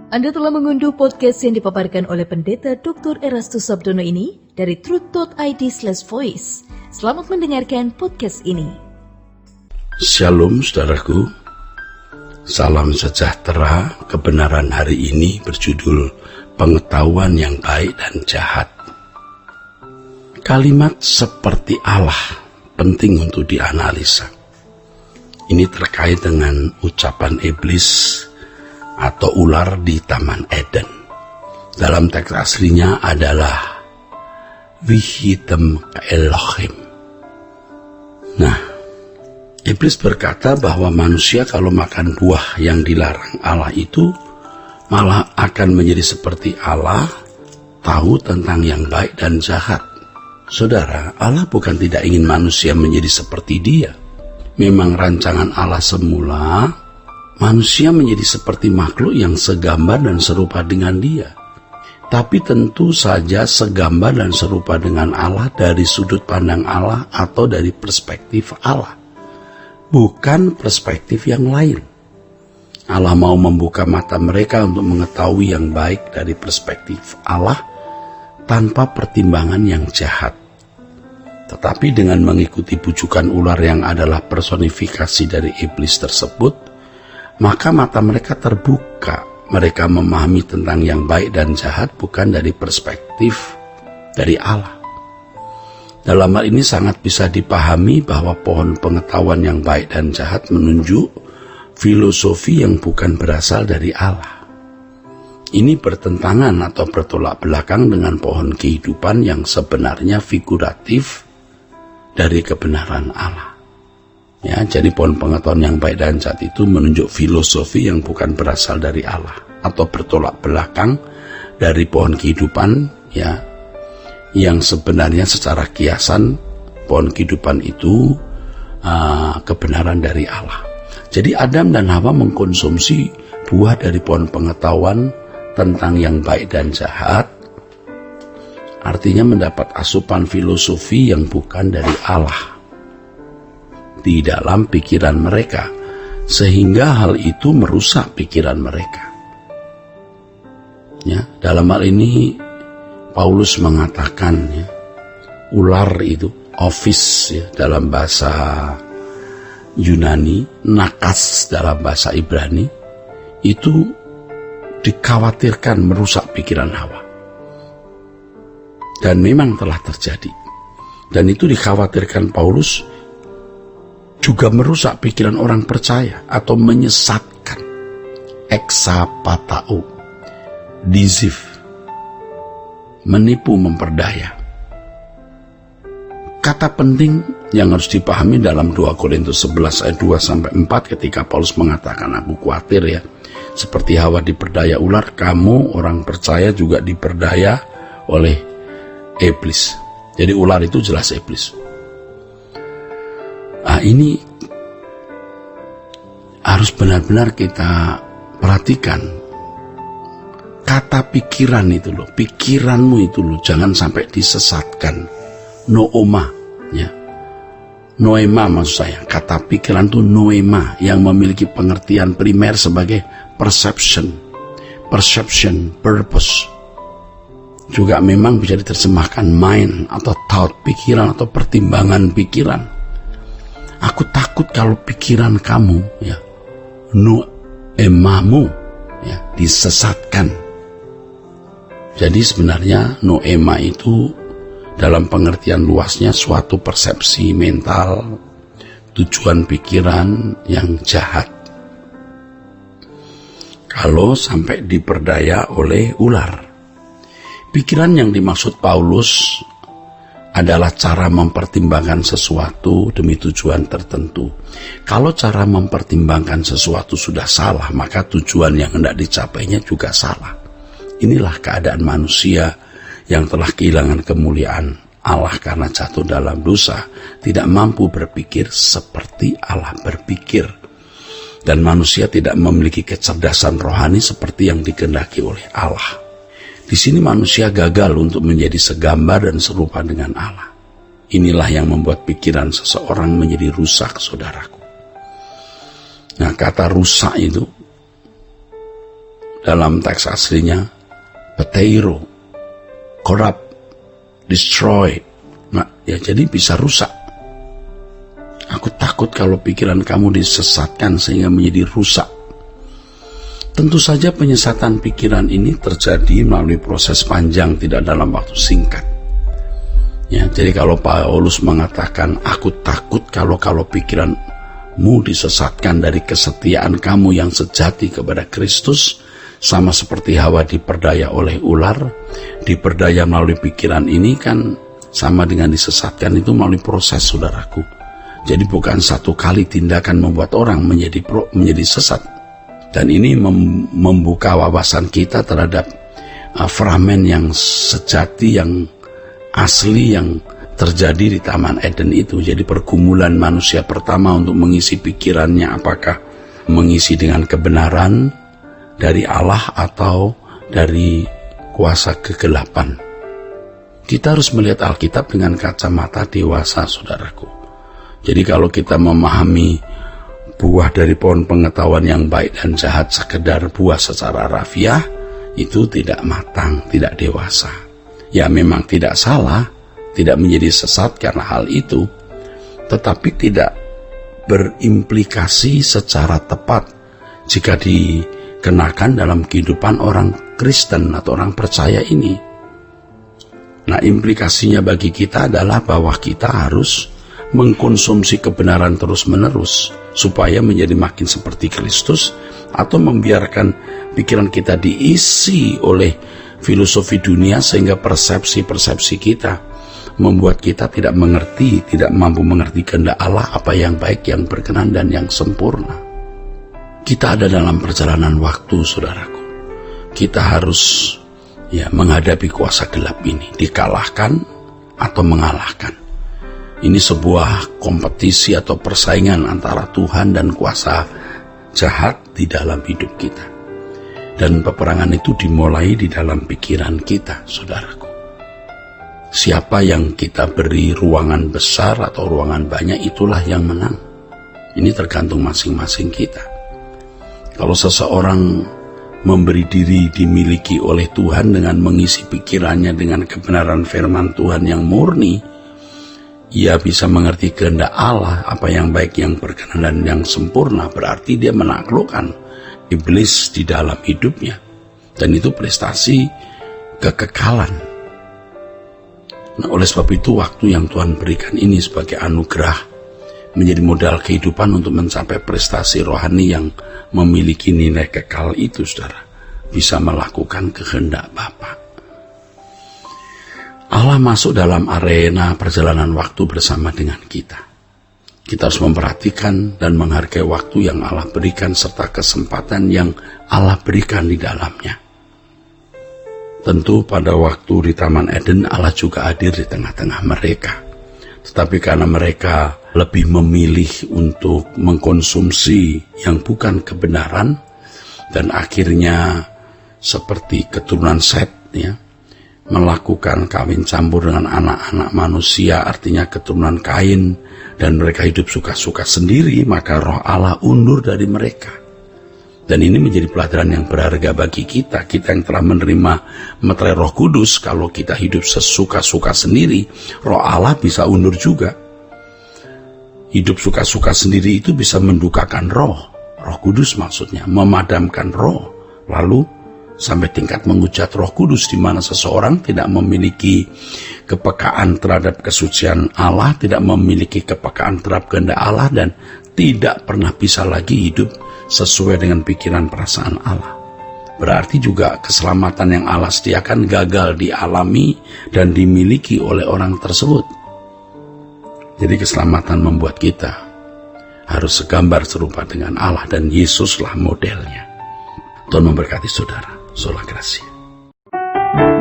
Anda telah mengunduh podcast yang dipaparkan oleh Pendeta Dr. Erastus Sabdono ini dari truth.id/voice. Selamat mendengarkan podcast ini. Shalom saudaraku. Salam sejahtera. Kebenaran hari ini berjudul pengetahuan yang baik dan jahat. Kalimat seperti Allah penting untuk dianalisa. Ini terkait dengan ucapan iblis atau ular di Taman Eden. Dalam teks aslinya adalah Vihitem Elohim. Nah, iblis berkata bahwa manusia kalau makan buah yang dilarang Allah itu malah akan menjadi seperti Allah, tahu tentang yang baik dan jahat. Saudara, Allah bukan tidak ingin manusia menjadi seperti Dia. Memang rancangan Allah semula manusia menjadi seperti makhluk yang segambar dan serupa dengan Dia. Tapi tentu saja segambar dan serupa dengan Allah dari sudut pandang Allah atau dari perspektif Allah, bukan perspektif yang lain. Allah mau membuka mata mereka untuk mengetahui yang baik dari perspektif Allah tanpa pertimbangan yang jahat. Tetapi dengan mengikuti bujukan ular yang adalah personifikasi dari iblis tersebut, maka mata mereka terbuka. Mereka memahami tentang yang baik dan jahat bukan dari perspektif dari Allah. Dalam hal ini sangat bisa dipahami bahwa pohon pengetahuan yang baik dan jahat menunjuk filosofi yang bukan berasal dari Allah. Ini bertentangan atau bertolak belakang dengan pohon kehidupan yang sebenarnya figuratif dari kebenaran Allah. Ya, jadi pohon pengetahuan yang baik dan jahat itu menunjuk filosofi yang bukan berasal dari Allah atau bertolak belakang dari pohon kehidupan, ya, yang sebenarnya secara kiasan pohon kehidupan itu kebenaran dari Allah. Jadi Adam dan Hawa mengkonsumsi buah dari pohon pengetahuan tentang yang baik dan jahat, artinya mendapat asupan filosofi yang bukan dari Allah di dalam pikiran mereka, sehingga hal itu merusak pikiran mereka. Ya, dalam hal ini Paulus mengatakan, ya, ular itu ofis, ya, dalam bahasa Yunani, nakas dalam bahasa Ibrani, itu dikhawatirkan merusak pikiran Hawa. Dan memang telah terjadi. Dan itu dikhawatirkan Paulus juga merusak pikiran orang percaya atau menyesatkan. Exapatao, deceive, menipu, memperdaya. Kata penting yang harus dipahami dalam 2 Korintus 11 ayat 2-4 ketika Paulus mengatakan, aku khawatir ya, seperti Hawa diperdaya ular, kamu orang percaya juga diperdaya oleh iblis. Jadi ular itu jelas iblis. Nah, ini harus benar-benar kita perhatikan. Kata pikiran itu loh, pikiranmu itu loh, jangan sampai disesatkan. Noema, ya. Noema maksud saya, kata pikiran itu noema yang memiliki pengertian primer sebagai perception, purpose. Juga memang bisa diterjemahkan mind atau thought, pikiran atau pertimbangan pikiran. Aku takut kalau pikiran kamu, ya, noemamu, ya, disesatkan. Jadi sebenarnya noema itu dalam pengertian luasnya suatu persepsi mental, tujuan pikiran yang jahat. Kalau sampai diperdaya oleh ular. Pikiran yang dimaksud Paulus adalah cara mempertimbangkan sesuatu demi tujuan tertentu. Kalau cara mempertimbangkan sesuatu sudah salah, maka tujuan yang hendak dicapainya juga salah. Inilah keadaan manusia yang telah kehilangan kemuliaan Allah karena jatuh dalam dosa, tidak mampu berpikir seperti Allah berpikir. Dan manusia tidak memiliki kecerdasan rohani seperti yang dikehendaki oleh Allah. Di sini manusia gagal untuk menjadi segambar dan serupa dengan Allah. Inilah yang membuat pikiran seseorang menjadi rusak, saudaraku. Nah, kata rusak itu dalam teks aslinya peteiro, corrupt, destroy. Nah, ya jadi bisa rusak. Aku takut kalau pikiran kamu disesatkan sehingga menjadi rusak. Tentu saja penyesatan pikiran ini terjadi melalui proses panjang, tidak dalam waktu singkat. Ya, jadi kalau Paulus mengatakan, aku takut kalau pikiranmu disesatkan dari kesetiaan kamu yang sejati kepada Kristus, sama seperti Hawa diperdaya oleh ular, diperdaya melalui pikiran ini kan sama dengan disesatkan itu melalui proses, saudaraku. Jadi bukan satu kali tindakan membuat orang menjadi sesat. Dan ini membuka wawasan kita terhadap framen yang sejati, yang asli, yang terjadi di Taman Eden itu. Jadi pergumulan manusia pertama untuk mengisi pikirannya, apakah mengisi dengan kebenaran dari Allah atau dari kuasa kegelapan. Kita harus melihat Alkitab dengan kacamata dewasa, saudaraku. Jadi kalau kita memahami buah dari pohon pengetahuan yang baik dan jahat sekedar buah secara rafiah, itu tidak matang, tidak dewasa. Ya memang tidak salah, tidak menjadi sesat karena hal itu, tetapi tidak berimplikasi secara tepat jika dikenakan dalam kehidupan orang Kristen atau orang percaya ini. Nah, implikasinya bagi kita adalah bahwa kita harus mengkonsumsi kebenaran terus-menerus supaya menjadi makin seperti Kristus, atau membiarkan pikiran kita diisi oleh filosofi dunia sehingga persepsi-persepsi kita membuat kita tidak mengerti, tidak mampu mengerti kehendak Allah, apa yang baik, yang berkenan, dan yang sempurna. Kita ada dalam perjalanan waktu, saudaraku. Kita harus menghadapi kuasa gelap ini, dikalahkan atau mengalahkan. Ini sebuah kompetisi atau persaingan antara Tuhan dan kuasa jahat di dalam hidup kita. Dan peperangan itu dimulai di dalam pikiran kita, saudaraku. Siapa yang kita beri ruangan besar atau ruangan banyak, itulah yang menang. Ini tergantung masing-masing kita. Kalau seseorang memberi diri dimiliki oleh Tuhan dengan mengisi pikirannya dengan kebenaran firman Tuhan yang murni, ia bisa mengerti kehendak Allah, apa yang baik, yang berkenan, dan yang sempurna. Berarti dia menaklukkan iblis di dalam hidupnya. Dan itu prestasi kekekalan. Nah, oleh sebab itu waktu yang Tuhan berikan ini sebagai anugerah menjadi modal kehidupan untuk mencapai prestasi rohani yang memiliki nilai kekal itu, saudara. Bisa melakukan kehendak Bapa. Allah masuk dalam arena perjalanan waktu bersama dengan kita. Kita harus memperhatikan dan menghargai waktu yang Allah berikan serta kesempatan yang Allah berikan di dalamnya. Tentu pada waktu di Taman Eden Allah juga hadir di tengah-tengah mereka. Tetapi karena mereka lebih memilih untuk mengkonsumsi yang bukan kebenaran, dan akhirnya seperti keturunan Set, melakukan kawin campur dengan anak-anak manusia, artinya keturunan Kain, dan mereka hidup suka-suka sendiri, maka roh Allah undur dari mereka. Dan ini menjadi pelajaran yang berharga bagi kita yang telah menerima meterai Roh Kudus. Kalau kita hidup sesuka-suka sendiri, roh Allah bisa undur juga. Hidup suka-suka sendiri itu bisa mendukakan Roh Kudus, maksudnya memadamkan roh, lalu sampai tingkat menghujat Roh Kudus, di mana seseorang tidak memiliki kepekaan terhadap kesucian Allah, tidak memiliki kepekaan terhadap kehendak Allah, dan tidak pernah bisa lagi hidup sesuai dengan pikiran perasaan Allah. Berarti juga keselamatan yang Allah sediakan gagal dialami dan dimiliki oleh orang tersebut. Jadi keselamatan membuat kita harus segambar serupa dengan Allah, dan Yesuslah modelnya. Tuhan memberkati saudara. Sola Gracia.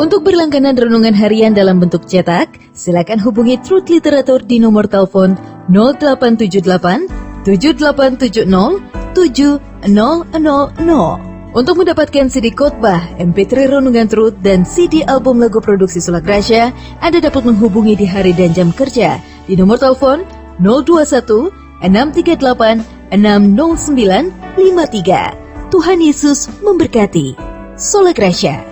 Untuk berlangganan renungan harian dalam bentuk cetak, silakan hubungi Truth Literatur di nomor telepon 0878 7870 7000. Untuk mendapatkan CD khotbah, MP3 renungan Truth, dan CD album lagu produksi Sola Gracia, Anda dapat menghubungi di hari dan jam kerja di nomor telepon 021 638 60953. Tuhan Yesus memberkati. Sola Gracia.